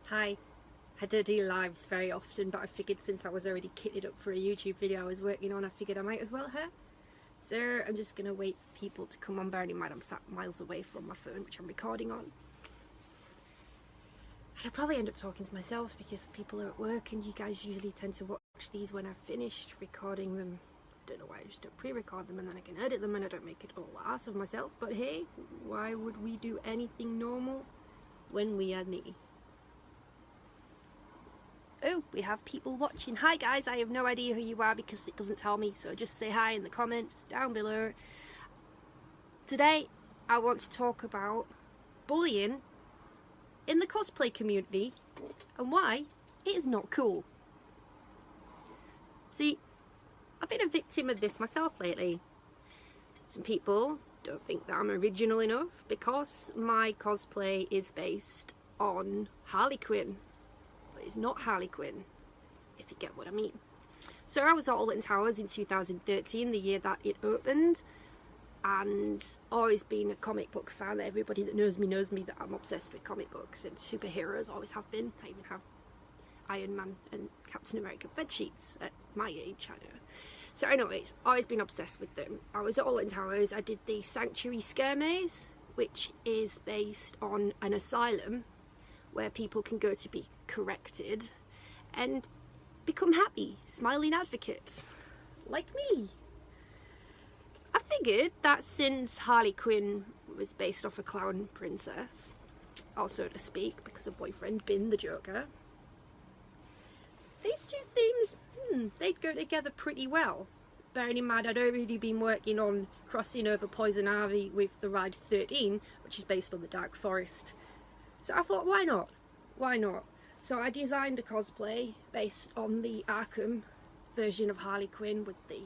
Hi. I don't do lives very often, but I figured since I was already kitted up for a YouTube video I was working on, I figured I might as well have. So I'm just going to wait for people to come on, bearing in mind I'm sat miles away from my phone, which I'm recording on. And I'll probably end up talking to myself because people are at work and you guys usually tend to watch these when I've finished recording them. I don't know why I just don't pre-record them and then I can edit them and I don't make it all ass of myself. But hey, why would we do anything normal when we are me? Oh, we have people watching. Hi guys, I have no idea who you are because it doesn't tell me, so just say hi in the comments down below. Today I want to talk about bullying in the cosplay community and why it is not cool. See, I've been a victim of this myself lately. Some people don't think that I'm original enough because my cosplay is based on Harley Quinn. It's not Harley Quinn, if you get what I mean. So I was at Alton Towers in 2013, the year that it opened, and always been a comic book fan. Everybody that knows me that I'm obsessed with comic books and superheroes, always have been. I even have Iron Man and Captain America bedsheets at my age, I know. So anyways, always been obsessed with them. I was at Alton Towers, I did the Sanctuary Scare Maze, which is based on an asylum where people can go to be corrected and become happy, smiling advocates, like me. I figured that since Harley Quinn was based off a clown princess, or so to speak, because her boyfriend been the Joker, these two themes, they'd go together pretty well. Bearing in mind I'd already been working on crossing over Poison Ivy with the ride 13, which is based on the Dark Forest. So I thought, why not? Why not? So I designed a cosplay based on the Arkham version of Harley Quinn with the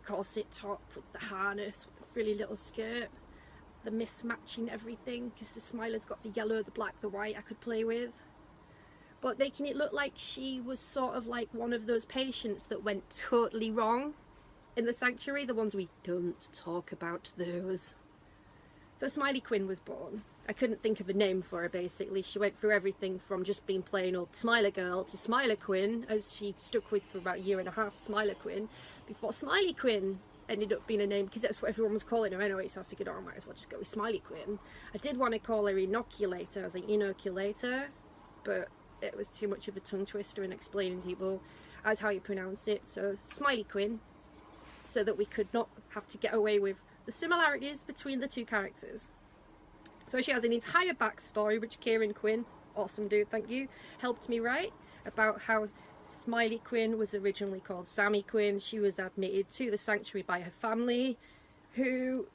corset top, with the harness, with the frilly little skirt, the mismatching everything, because the Smiler's got the yellow, the black, the white I could play with. But making it look like she was sort of like one of those patients that went totally wrong in the Sanctuary, the ones we don't talk about those. So Smiley Quinn was born. I couldn't think of a name for her basically. She went through everything from just being plain old Smiler Girl to Smiler Quinn, as she stuck with for about a year and a half, Smiler Quinn, before Smiley Quinn ended up being a name because that's what everyone was calling her anyway, so I figured, oh, I might as well just go with Smiley Quinn. I did want to call her Inoculator as an inoculator, but it was too much of a tongue twister in explaining people as how you pronounce it, so Smiley Quinn, so that we could not have to get away with the similarities between the two characters. So she has an entire backstory which Kieran Quinn, awesome dude, thank you, helped me write, about how Smiley Quinn was originally called Sammy Quinn. She was admitted to the Sanctuary by her family, who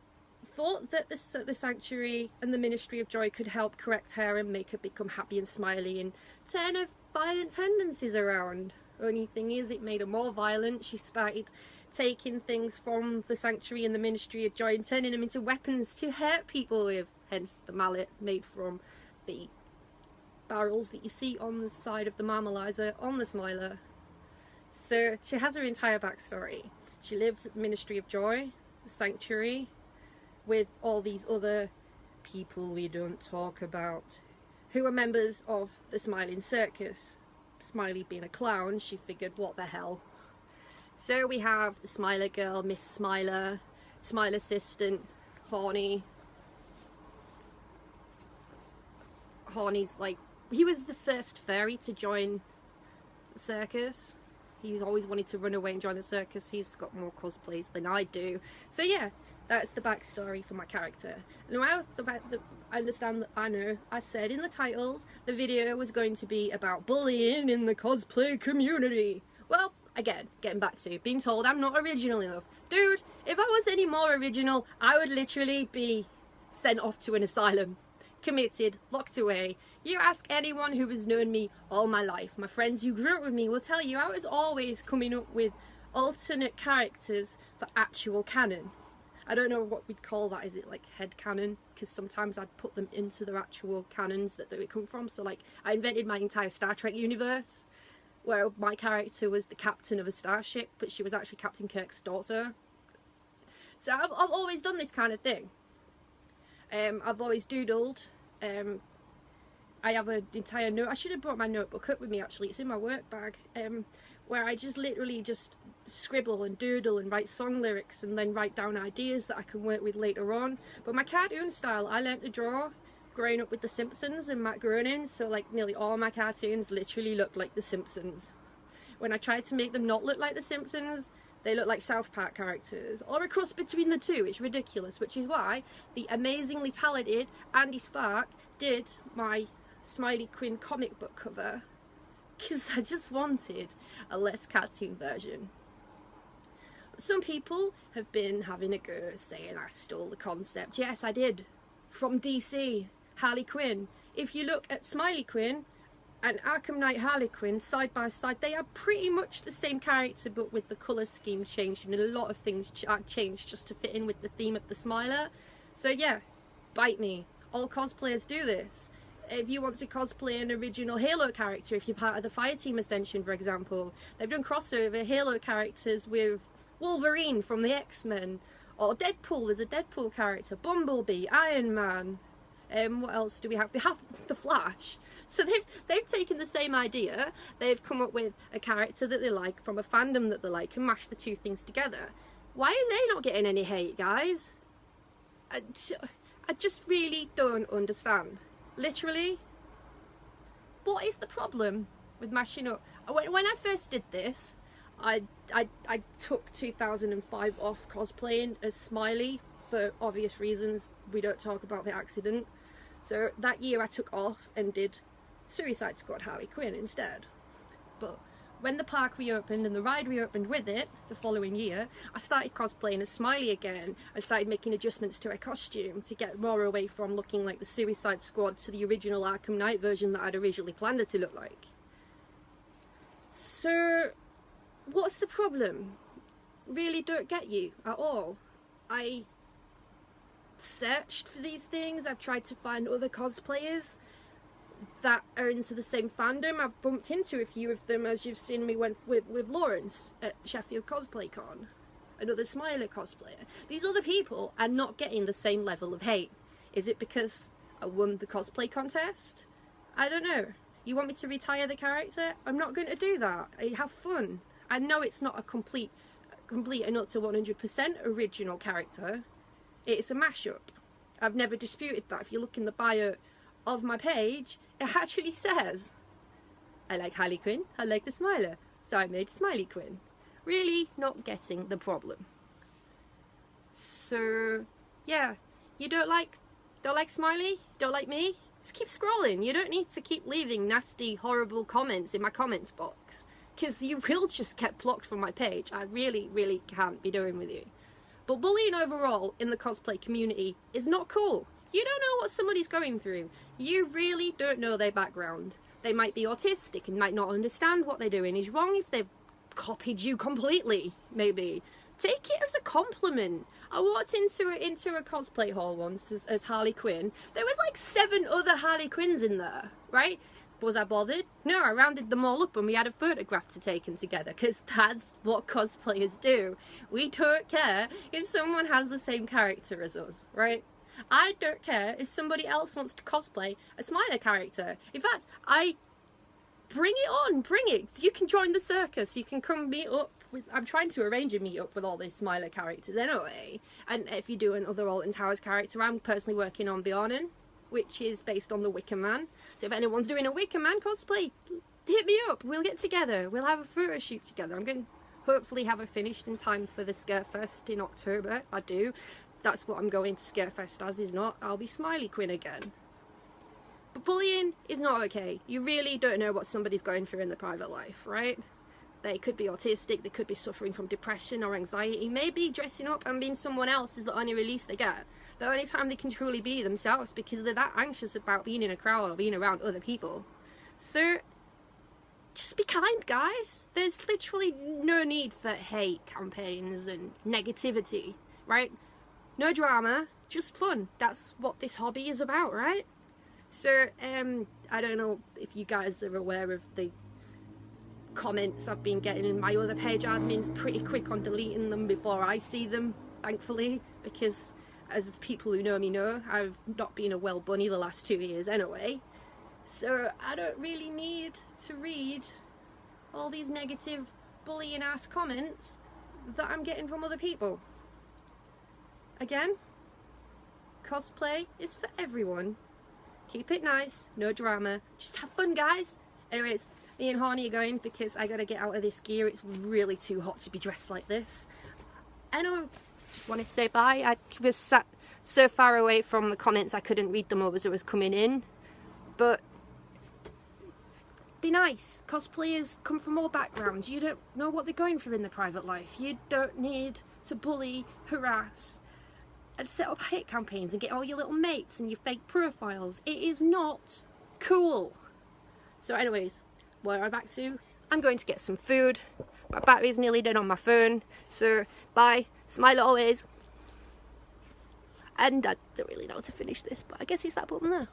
thought that the Sanctuary and the Ministry of Joy could help correct her and make her become happy and smiley and turn her violent tendencies around. Only thing is, it made her more violent. She started taking things from the Sanctuary and the Ministry of Joy and turning them into weapons to hurt people with, hence the mallet made from the barrels that you see on the side of the Marmalizer on the Smiler. So she has her entire backstory. She lives at the Ministry of Joy, the Sanctuary, with all these other people we don't talk about, who are members of the Smiling Circus. Smiley being a clown, she figured, what the hell. So we have the Smiler Girl, Miss Smiler, Smile Assistant, Horny. Horny's like, he was the first fairy to join the circus. He's always wanted to run away and join the circus. He's got more cosplays than I do. So yeah, that's the backstory for my character. And I understand that, I know, I said in the titles, the video was going to be about bullying in the cosplay community. Well, again, getting back to being told I'm not original enough. Dude, if I was any more original, I would literally be sent off to an asylum, committed, locked away. You ask anyone who has known me all my life, my friends who grew up with me will tell you I was always coming up with alternate characters for actual canon. I don't know what we'd call that. Is it like head canon? Because sometimes I'd put them into their actual canons that they would come from. So like, I invented my entire Star Trek universe, where my character was the captain of a starship, but she was actually Captain Kirk's daughter. So I've always done this kind of thing. I've always doodled. I have an entire note. I should have brought my notebook up with me actually. It's in my work bag. Where I just literally just scribble and doodle and write song lyrics and then write down ideas that I can work with later on. But my cartoon style, I learned to draw growing up with The Simpsons and Matt Groening, so like nearly all my cartoons literally looked like The Simpsons. When I tried to make them not look like The Simpsons, they look like South Park characters, or a cross between the two. It's ridiculous, which is why the amazingly talented Andy Spark did my Smiley Quinn comic book cover, because I just wanted a less cartoon version. Some people have been having a go saying I stole the concept. Yes, I did. From DC, Harley Quinn. If you look at Smiley Quinn and Arkham Knight Harley Quinn side by side, they are pretty much the same character, but with the colour scheme changed and a lot of things changed just to fit in with the theme of the Smiler. So yeah, bite me. All cosplayers do this. If you want to cosplay an original Halo character, if you're part of the Fireteam Ascension, for example, they've done crossover Halo characters with Wolverine from the X-Men, or Deadpool, there's a Deadpool character, Bumblebee, Iron Man, what else do we have? We have The Flash. So they've taken the same idea, they've come up with a character that they like from a fandom that they like and mashed the two things together. Why are they not getting any hate, guys? I just really don't understand. Literally, what is the problem with mashing up? When I first did this, I took 2005 off cosplaying as Smiley for obvious reasons. We don't talk about the accident. So that year I took off and did Suicide Squad Harley Quinn instead. But when the park reopened and the ride reopened with it the following year, I started cosplaying as Smiley again. I started making adjustments to her costume to get more away from looking like the Suicide Squad to the original Arkham Knight version that I'd originally planned it to look like. So, what's the problem? Really don't get you at all. I searched for these things, I've tried to find other cosplayers that are into the same fandom. I've bumped into a few of them, as you've seen me with Lawrence at Sheffield Cosplay Con, another Smiler cosplayer. These other people are not getting the same level of hate. Is it because I won the cosplay contest? I don't know. You want me to retire the character? I'm not going to do that. I have fun. I know it's not a complete and utter 100% original character. It's a mashup. I've never disputed that. If you look in the bio of my page, it actually says, I like Harley Quinn, I like the Smiler, so I made Smiley Quinn. Really not getting the problem. So, yeah, you don't like Smiley? Don't like me? Just keep scrolling. You don't need to keep leaving nasty, horrible comments in my comments box, because you will just get blocked from my page. I really, really can't be doing with you. But bullying overall in the cosplay community is not cool. You don't know what somebody's going through. You really don't know their background. They might be autistic and might not understand what they're doing is wrong if they've copied you completely, maybe. Take it as a compliment. I walked into a cosplay hall once as Harley Quinn. There was like 7 other Harley Quinns in there, right? Was I bothered? No, I rounded them all up and we had a photograph to taken together, because that's what cosplayers do. We don't care if someone has the same character as us, right? I don't care if somebody else wants to cosplay a Smiler character. In fact, bring it on, bring it. You can join the circus, you can come meet up with, I'm trying to arrange a meet up with all these Smiler characters anyway. And if you do another Alton Towers character, I'm personally working on Bjornen, which is based on the Wicker Man. So if anyone's doing a Wicker Man cosplay, hit me up, we'll get together, we'll have a photo shoot together. I'm going to hopefully have it finished in time for the Scarefest in October. I do. That's what I'm going to Scarefest as, is not. I'll be Smiley Quinn again. But bullying is not okay. You really don't know what somebody's going through in their private life, right? They could be autistic, they could be suffering from depression or anxiety. Maybe dressing up and being someone else is the only release they get. The only time they can truly be themselves, because they're that anxious about being in a crowd or being around other people. So, just be kind, guys. There's literally no need for hate campaigns and negativity, right? No drama, just fun. That's what this hobby is about, right? So, I don't know if you guys are aware of the comments I've been getting in my other page. Admin's pretty quick on deleting them before I see them, thankfully, because as people who know me know, I've not been a well bunny the last 2 years anyway. So I don't really need to read all these negative bullying ass comments that I'm getting from other people. Again, cosplay is for everyone. Keep it nice, no drama, just have fun, guys. Anyways, me and Horny are going because I gotta get out of this gear. It's really too hot to be dressed like this. I know, just want to say bye. I was sat so far away from the comments I couldn't read them all as it was coming in. But be nice. Cosplayers come from all backgrounds. You don't know what they're going through in their private life. You don't need to bully, harass, and set up hate campaigns and get all your little mates and your fake profiles. It is not cool. So anyways, where am I back to? I'm going to get some food. My battery's nearly dead on my phone. So bye. Smile always. And I don't really know how to finish this, but I guess it's that button there.